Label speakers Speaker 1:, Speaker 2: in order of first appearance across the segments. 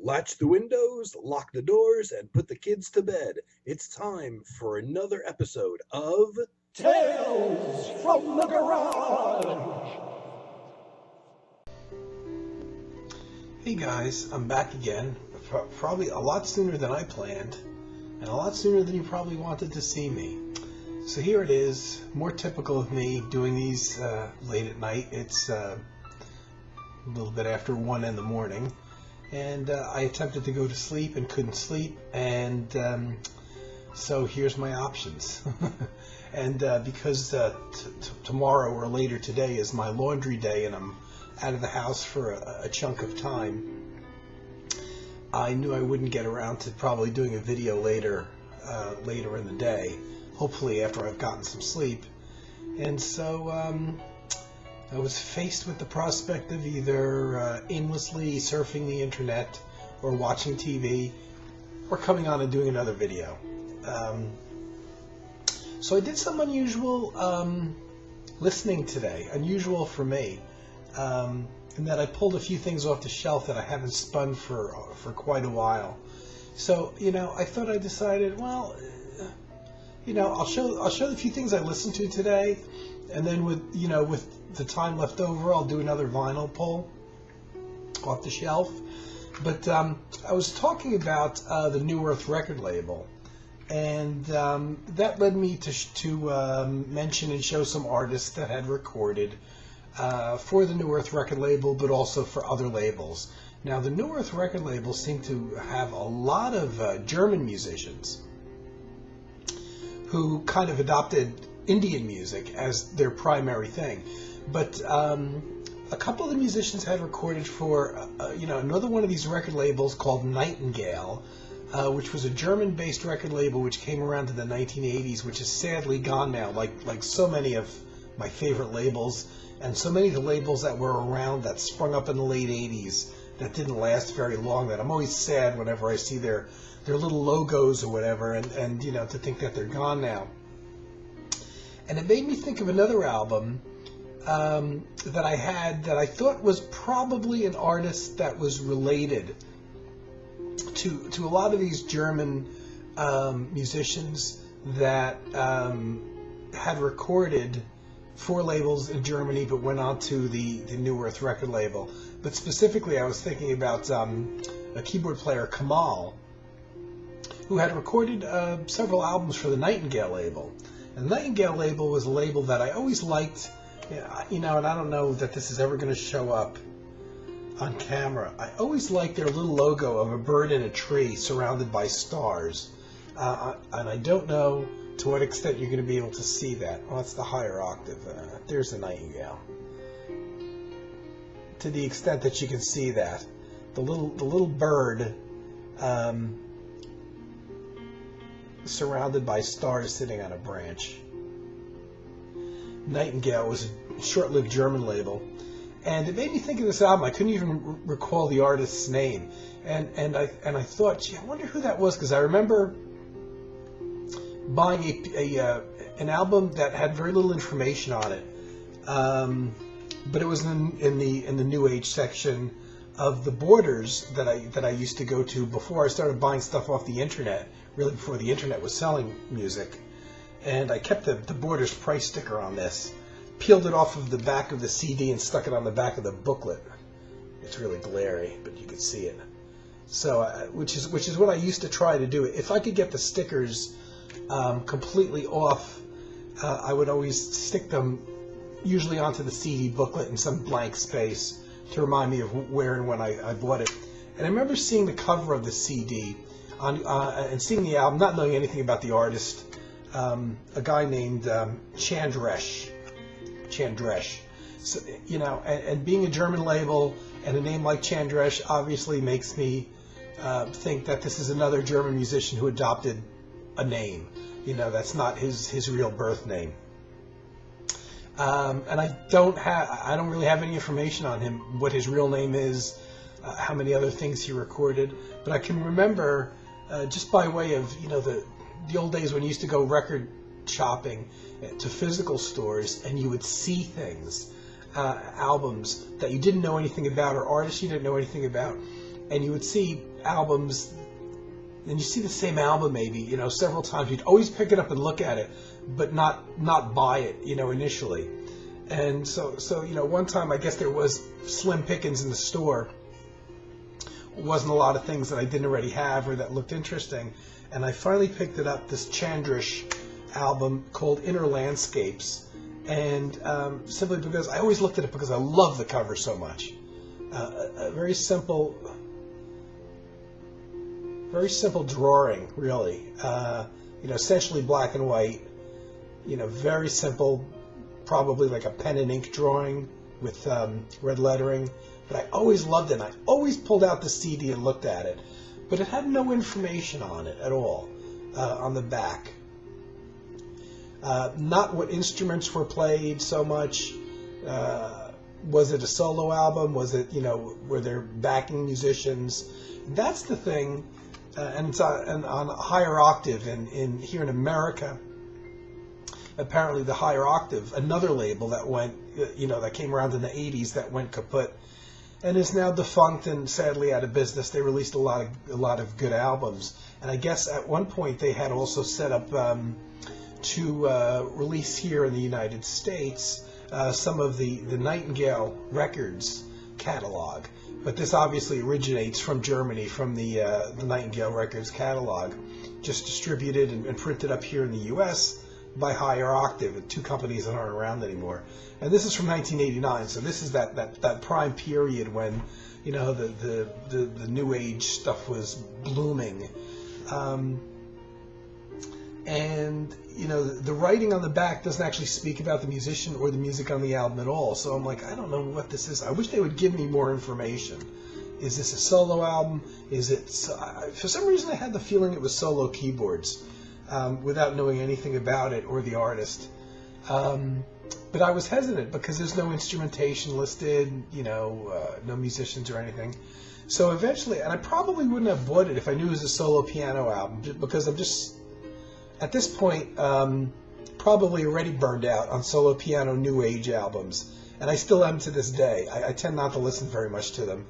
Speaker 1: Latch the windows, lock the doors, and put the kids to bed. It's time for another episode of
Speaker 2: Tales from the Garage!
Speaker 3: Hey guys, I'm back again, probably a lot sooner than I planned, and a lot sooner than you probably wanted to see me. So here it is, more typical of me doing these late at night. It's a little bit after 1 in the morning, and I attempted to go to sleep and couldn't sleep, and so here's my options. And because tomorrow or later today is my laundry day and I'm out of the house for a chunk of time, I knew I wouldn't get around to probably doing a video later in the day, hopefully after I've gotten some sleep. And so I was faced with the prospect of either aimlessly surfing the internet or watching TV or coming on and doing another video. So I did some unusual listening today, unusual for me, in that I pulled a few things off the shelf that I haven't spun for quite a while. So, I thought I decided, well, I'll show the few things I listened to today, and then with the time left over, I'll do another vinyl pull off the shelf. But I was talking about the New Earth record label, and that led me to mention and show some artists that had recorded for the New Earth record label, but also for other labels. Now, the New Earth record label seemed to have a lot of German musicians who kind of adopted Indian music as their primary thing. But a couple of the musicians had recorded for another one of these record labels called Nightingale, which was a German-based record label which came around in the 1980s, which is sadly gone now, like so many of my favorite labels, and so many of the labels that were around that sprung up in the late 80s that didn't last very long, that I'm always sad whenever I see their little logos or whatever, and to think that they're gone now. And it made me think of another album that I had that I thought was probably an artist that was related to a lot of these German musicians that had recorded for labels in Germany but went on to the New Earth record label. But specifically I was thinking about a keyboard player, Kamal, who had recorded several albums for the Nightingale label. And the Nightingale label was a label that I always liked, and I don't know that this is ever going to show up on camera. I always liked their little logo of a bird in a tree surrounded by stars. And I don't know to what extent you're going to be able to see that. Well, that's the higher octave. There's the Nightingale. To the extent that you can see that. The little bird surrounded by stars sitting on a branch. Nightingale was a short-lived German label. And it made me think of this album. I couldn't even recall the artist's name, and I thought, gee, I wonder who that was, because I remember buying an album that had very little information on it, but it was in the New Age section of the Borders that I used to go to before I started buying stuff off the internet, really before the internet was selling music, and I kept the Borders price sticker on this. Peeled it off of the back of the CD and stuck it on the back of the booklet. It's really glary, but you could see it. So, which is what I used to try to do. If I could get the stickers completely off, I would always stick them usually onto the CD booklet in some blank space to remind me of where and when I bought it. And I remember seeing the cover of the CD and seeing the album, not knowing anything about the artist. A guy named Chandresh. So, and being a German label and a name like Chandresh obviously makes me think that this is another German musician who adopted a name. That's not his real birth name. And I don't really have any information on him, what his real name is, how many other things he recorded. But I can remember, just by way of the old days when you used to go record shopping to physical stores, and you would see things, albums that you didn't know anything about, or artists you didn't know anything about, and you would see albums, and you see the same album maybe, several times. You'd always pick it up and look at it, but not buy it, initially. And so one time I guess there was slim pickings in the store. Wasn't a lot of things that I didn't already have or that looked interesting. And I finally picked it up, this Chandrish album called Inner Landscapes. And simply because I always looked at it because I love the cover so much. A very simple drawing, really. Essentially black and white. Very simple, probably like a pen and ink drawing with red lettering. But I always loved it. And I always pulled out the CD and looked at it. But it had no information on it at all on the back. Not what instruments were played so much. Was it a solo album? Was it, were there backing musicians? That's the thing. And it's on a Higher Octave in here in America. Apparently the Higher Octave, another label that went, that came around in the 80s that went kaput and is now defunct and sadly out of business. They released a lot of good albums. And I guess at one point they had also set up to release here in the United States some of the Nightingale Records catalog. But this obviously originates from Germany, from the Nightingale Records catalog, just distributed and printed up here in the U.S. by Higher Octave, two companies that aren't around anymore. And this is from 1989, so this is that prime period when, the New Age stuff was blooming. And the writing on the back doesn't actually speak about the musician or the music on the album at all. So I'm like, I don't know what this is. I wish they would give me more information. Is this a solo album? Is it? For some reason, I had the feeling it was solo keyboards, without knowing anything about it or the artist. But I was hesitant because there's no instrumentation listed, no musicians or anything. So eventually, and I probably wouldn't have bought it if I knew it was a solo piano album, because I'm just, at this point, probably already burned out on solo piano New Age albums. And I still am to this day. I tend not to listen very much to them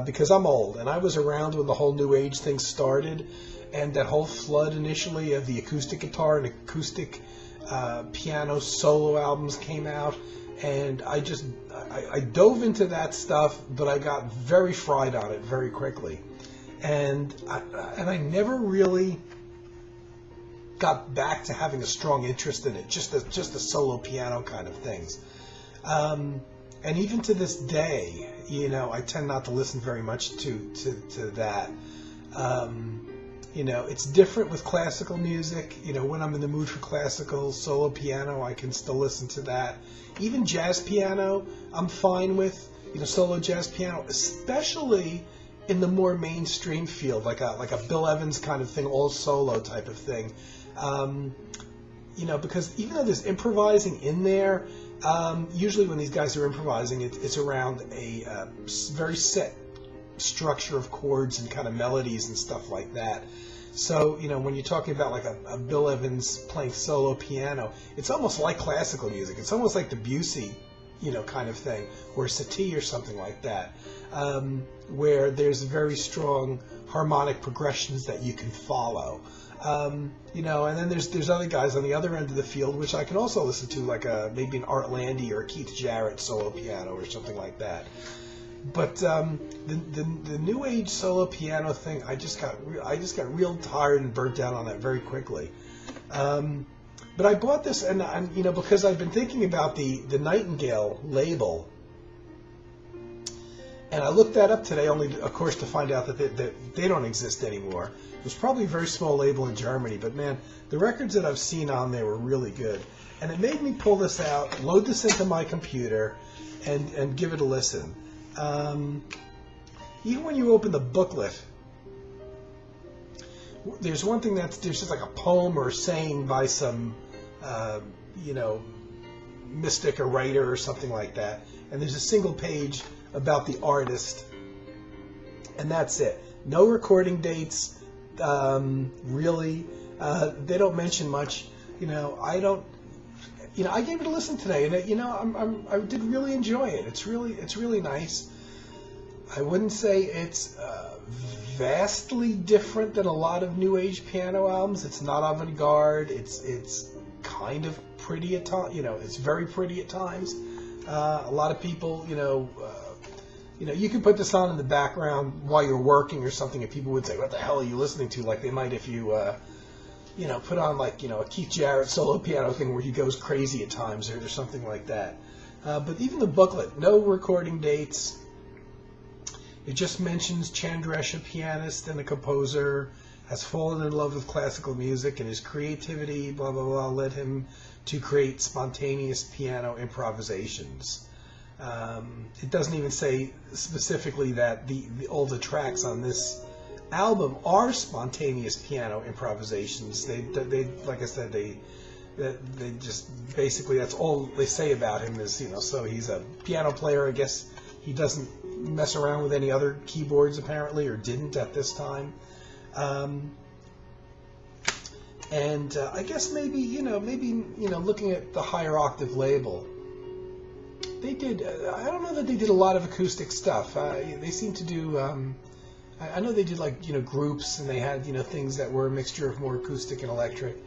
Speaker 3: because I'm old. And I was around when the whole New Age thing started, and that whole flood initially of the acoustic guitar and acoustic piano solo albums came out. And I dove into that stuff, but I got very fried on it very quickly. And I never really got back to having a strong interest in it, just the solo piano kind of things. And even to this day, I tend not to listen very much to that. It's different with classical music. When I'm in the mood for classical solo piano, I can still listen to that. Even jazz piano, I'm fine with. Solo jazz piano, especially in the more mainstream field, like a Bill Evans kind of thing, all solo type of thing. Because even though there's improvising in there, usually when these guys are improvising, it's around a very set structure of chords and kind of melodies and stuff like that. So, when you're talking about like a Bill Evans playing solo piano, it's almost like classical music. It's almost like Debussy, kind of thing, or Satie or something like that, where there's very strong harmonic progressions that you can follow. And then there's other guys on the other end of the field which I can also listen to, like maybe an Art Landy or a Keith Jarrett solo piano or something like that. But the New Age solo piano thing, I just got real tired and burnt out on that very quickly. But I bought this, and because I've been thinking about the Nightingale label, and I looked that up today, only of course to find out that they don't exist anymore. It was probably a very small label in Germany, but man, the records that I've seen on there were really good. And it made me pull this out, load this into my computer, and give it a listen. Even when you open the booklet, there's one thing there's just like a poem or a saying by some, mystic or writer or something like that. And there's a single page about the artist, and that's it. No recording dates. Really, they don't mention much. I gave it a listen today, and I did really enjoy it. It's really nice. I wouldn't say it's vastly different than a lot of new age piano albums. It's not avant-garde. It's kind of pretty at times. It's very pretty at times. A lot of people, you can put this on in the background while you're working or something, and people would say, "What the hell are you listening to?" Like they might if you, put on like a Keith Jarrett solo piano thing where he goes crazy at times or something like that. But even the booklet, no recording dates. It just mentions Chandresh, a pianist and a composer, has fallen in love with classical music, and his creativity, blah, blah, blah, led him to create spontaneous piano improvisations. It doesn't even say specifically that all the tracks on this album are spontaneous piano improvisations. They like I said, they just basically, that's all they say about him is, so he's a piano player. I guess he doesn't mess around with any other keyboards apparently, or didn't at this time. And I guess maybe looking at the higher octave label, they did. I don't know that they did a lot of acoustic stuff. They seem to do. I know they did like groups, and they had things that were a mixture of more acoustic and electric.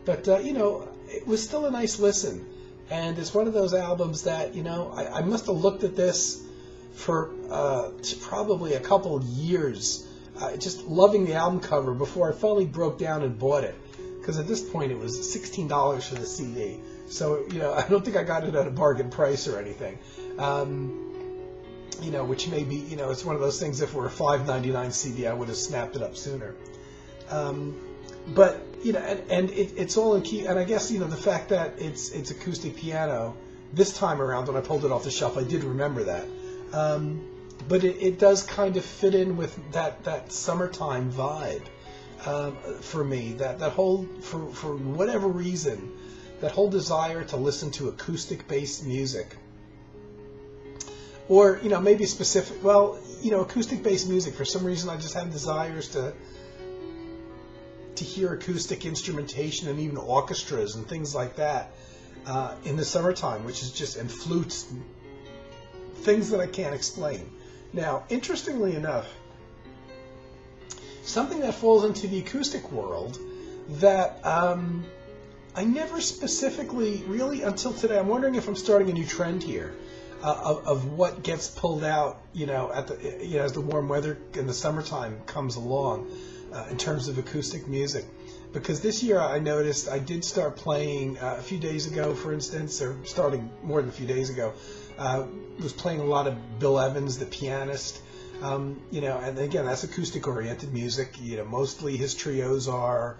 Speaker 3: But it was still a nice listen, and it's one of those albums that I must have looked at this for probably a couple of years, just loving the album cover before I finally broke down and bought it. Because at this point it was $16 for the CD, so I don't think I got it at a bargain price or anything. Which maybe it's one of those things. If it were a $5.99 CD, I would have snapped it up sooner. But it's all in key, and I guess the fact that it's acoustic piano this time around, when I pulled it off the shelf, I did remember that. But it does kind of fit in with that summertime vibe for me. That whole, for whatever reason, that whole desire to listen to acoustic-based music, or maybe specific. Well, acoustic-based music. For some reason, I just have desires to hear acoustic instrumentation and even orchestras and things like that in the summertime, which is just, and flutes, things that I can't explain. Now, interestingly enough, something that falls into the acoustic world that I never specifically, really, until today, I'm wondering if I'm starting a new trend here of what gets pulled out, at the as the warm weather in the summertime comes along. In terms of acoustic music, because this year I noticed I did start playing a few days ago, for instance, or starting more than a few days ago, was playing a lot of Bill Evans, the pianist, and again, that's acoustic-oriented music. Mostly his trios are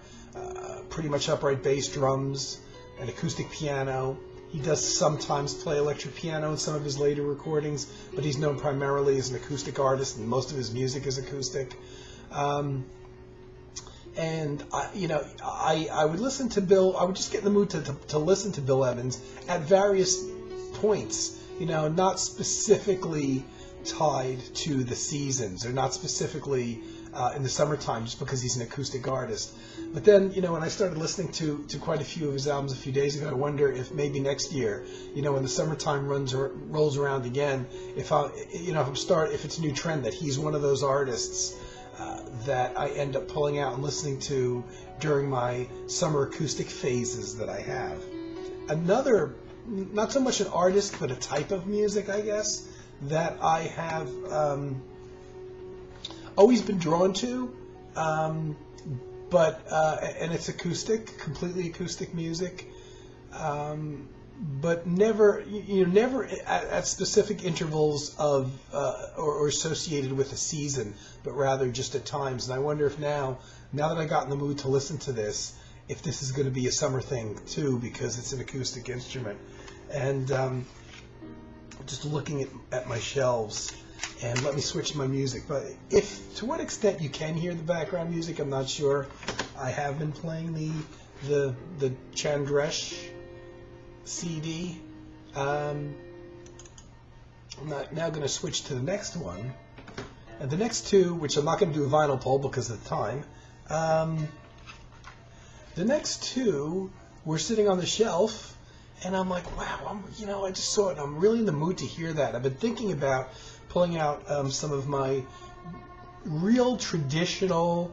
Speaker 3: pretty much upright bass drums and acoustic piano. He does sometimes play electric piano in some of his later recordings, but he's known primarily as an acoustic artist, and most of his music is acoustic. And I would listen to Bill. I would just get in the mood to listen to Bill Evans at various points. Not specifically tied to the seasons, or not specifically in the summertime, just because he's an acoustic artist. But then, when I started listening to quite a few of his albums a few days ago, I wonder if maybe next year, when the summertime rolls around again, if it's a new trend that he's one of those artists that I end up pulling out and listening to during my summer acoustic phases that I have. Another, not so much an artist, but a type of music, I guess, that I have always been drawn to, but it's acoustic, completely acoustic music, but never at specific intervals of or associated with a season, but rather just at times. And I wonder if now that I got in the mood to listen to this, if this is going to be a summer thing too, because it's an acoustic instrument. And just looking at my shelves, and let me switch my music. But to what extent you can hear the background music, I'm not sure. I have been playing the Chandresh CD. I'm now going to switch to the next one. And the next two, which I'm not going to do a vinyl poll because of the time, the next two were sitting on the shelf, and I'm like, wow, I just saw it, and I'm really in the mood to hear that. I've been thinking about pulling out some of my real traditional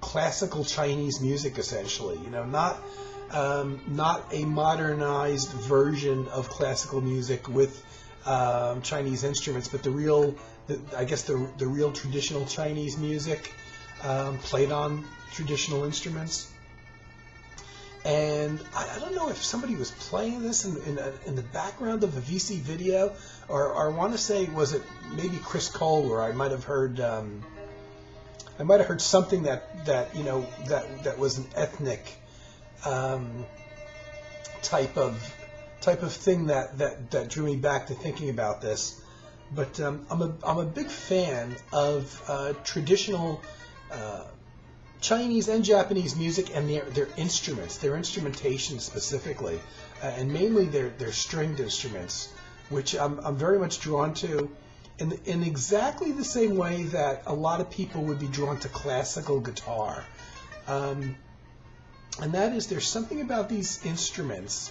Speaker 3: classical Chinese music, essentially. Not a modernized version of classical music with Chinese instruments, but the real traditional Chinese music played on traditional instruments. And I don't know if somebody was playing this in the background of a VC video, or I want to say, was it maybe Chris Cole, where I might have heard something that was an ethnic type of thing that drew me back to thinking about this. But I'm a big fan of traditional Chinese and Japanese music and their instruments, their instrumentation specifically, and mainly their stringed instruments, which I'm very much drawn to, in exactly the same way that a lot of people would be drawn to classical guitar. And that is, there's something about these instruments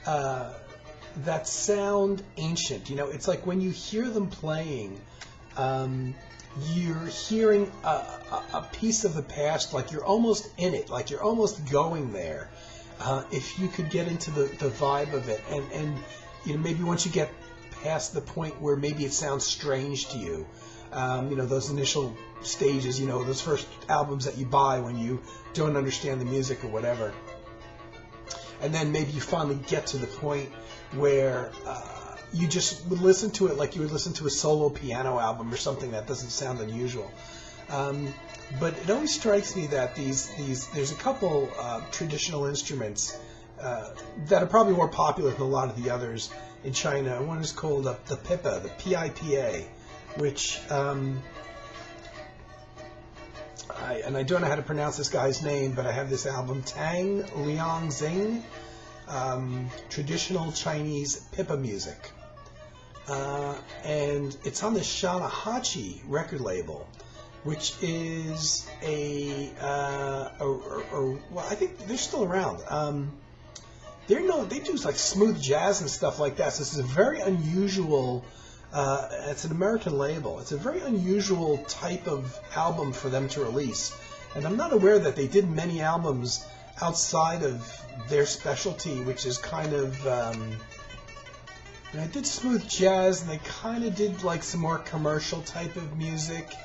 Speaker 3: that sound ancient. It's like when you hear them playing, you're hearing a piece of the past, like you're almost in it, like you're almost going there. If you could get into the vibe of it, and maybe once you get past the point where maybe it sounds strange to you, those initial stages, those first albums that you buy when you don't understand the music or whatever, and then maybe you finally get to the point where you just would listen to it like you would listen to a solo piano album or something that doesn't sound unusual. But it always strikes me that there's a couple traditional instruments that are probably more popular than a lot of the others in China. One is called the pipa, the P-I-P-A, which I don't know how to pronounce this guy's name, but I have this album, Tang Liang Xing, traditional Chinese pipa music. And it's on the Shanahachi record label, which is well, I think they're still around. They do like smooth jazz and stuff like that. So this is a very unusual. It's an American label. It's a very unusual type of album for them to release, and I'm not aware that they did many albums outside of their specialty, which is kind of. I did smooth jazz, and they kind of did like some more commercial type of music,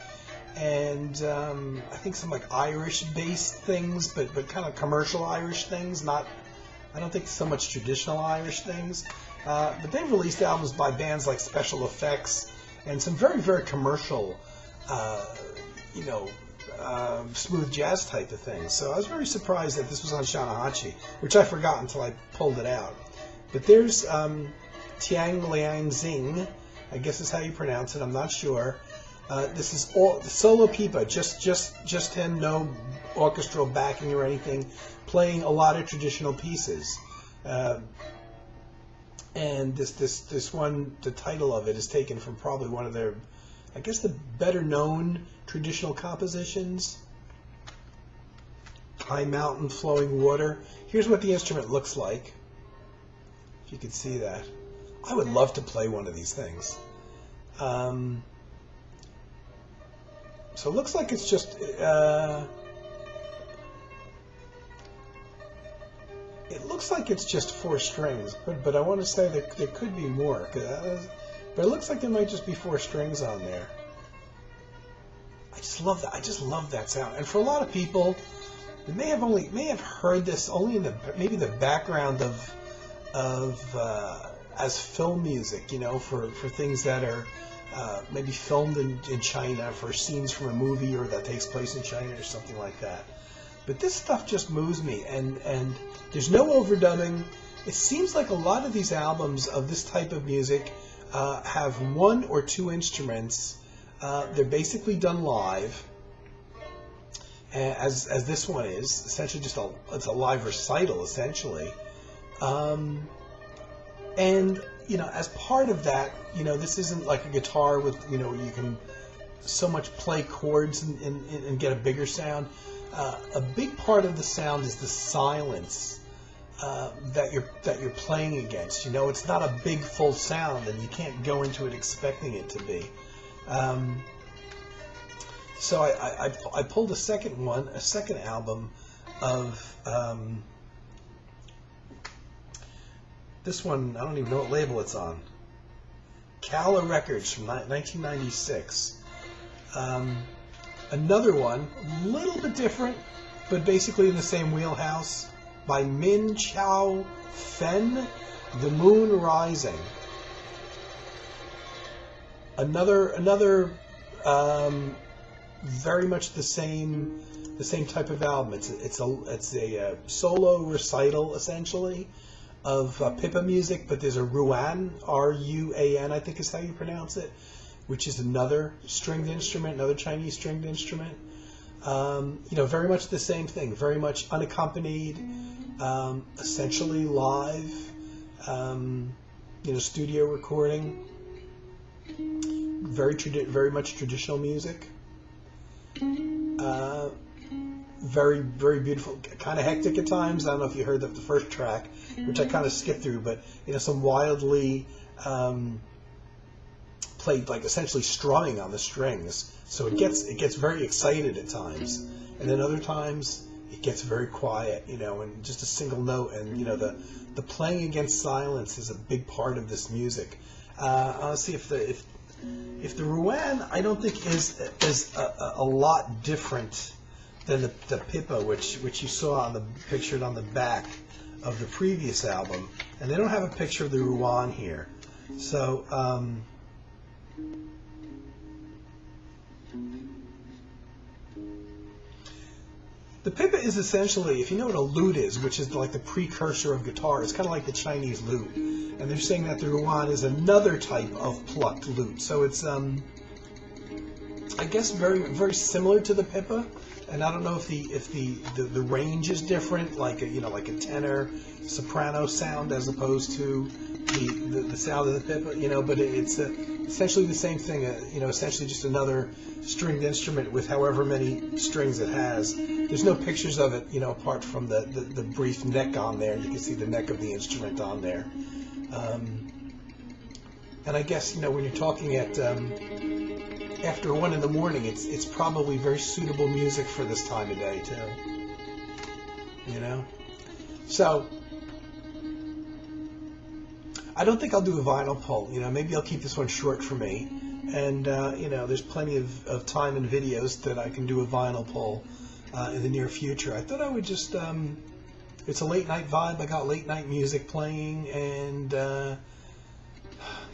Speaker 3: and I think some like Irish-based things, but kind of commercial Irish things. I don't think so much traditional Irish things. But they've released albums by bands like Special Effects and some very, very commercial, smooth jazz type of things. So I was very surprised that this was on Shanahachi, which I forgot until I pulled it out. But there's Tang Liang Xing, I guess is how you pronounce it. I'm not sure. This is all solo pipa, just him, no orchestral backing or anything, playing a lot of traditional pieces. And this one, the title of it is taken from probably one of their, I guess, the better known traditional compositions. High mountain flowing water. Here's what the instrument looks like. If you could see that. I would love to play one of these things. So it looks like it's just it looks like it's just 4 strings, but I want to say that there could be more. But it looks like there might just be 4 strings on there. I just love that. I just love that sound. And for a lot of people, they may have heard this only in maybe the background of as film music, for things that are maybe filmed in China, for scenes from a movie or that takes place in China or something like that. But this stuff just moves me, and there's no overdubbing. It seems like a lot of these albums of this type of music have 1 or 2 instruments. They're basically done live, as this one is essentially just it's a live recital essentially. And as part of that, this isn't like a guitar with you can so much play chords and get a bigger sound. A big part of the sound is the silence that you're playing against. It's not a big full sound, and you can't go into it expecting it to be. So I pulled a second album of this one. I don't even know what label it's on. Cala Records from 1996. Another one, a little bit different, but basically in the same wheelhouse, by Min Chao Fen, The Moon Rising. Another very much the same type of album. It's a solo recital essentially of Pippa music, but there's a Ruan, R-U-A-N, I think is how you pronounce it, which is another stringed instrument, another Chinese stringed instrument. Very much the same thing, very much unaccompanied, essentially live, studio recording, very much traditional music. Very, very beautiful, kind of hectic at times. I don't know if you heard the first track, which I kind of skipped through, but some wildly played, like essentially strumming on the strings. So it gets very excited at times, and then other times it gets very quiet, and just a single note. And the playing against silence is a big part of this music. I'll see if the Ruan, I don't think is a lot different than the Pippa, which you saw pictured on the back of the previous album, and they don't have a picture of the Ruan here. So the Pippa is essentially, if you know what a lute is, which is like the precursor of guitar, it's kind of like the Chinese lute. And they're saying that the Ruan is another type of plucked lute. So it's, I guess, very, very similar to the Pippa. And I don't know if the range is different, like a tenor, soprano sound as opposed to the sound of the Pippa, but it's essentially the same thing, essentially just another stringed instrument with however many strings it has. There's no pictures of it, apart from the brief neck on there. You can see the neck of the instrument on there. And I guess, when you're talking at after 1 in the morning, it's probably very suitable music for this time of day too. So I don't think I'll do a vinyl pull. Maybe I'll keep this one short for me. And there's plenty of time and videos that I can do a vinyl pull in the near future. I thought I would just it's a late night vibe. I got late night music playing, and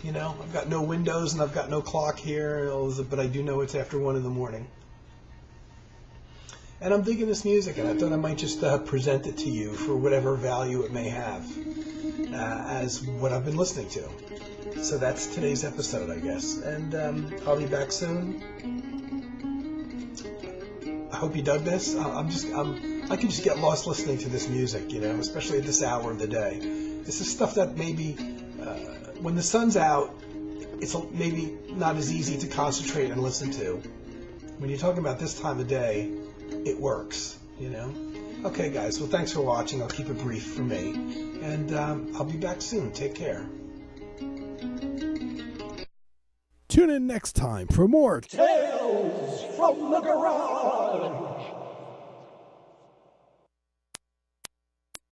Speaker 3: I've got no windows and I've got no clock here, but I do know it's after 1 in the morning. And I'm digging this music, and I thought I might just present it to you for whatever value it may have as what I've been listening to. So that's today's episode, I guess. And I'll be back soon. I hope you dug this. I can just get lost listening to this music, especially at this hour of the day. This is stuff that maybe when the sun's out, it's maybe not as easy to concentrate and listen to. When you're talking about this time of day, it works, Okay, guys, well, thanks for watching. I'll keep it brief for me. And I'll be back soon. Take care.
Speaker 2: Tune in next time for more Tales from the Garage.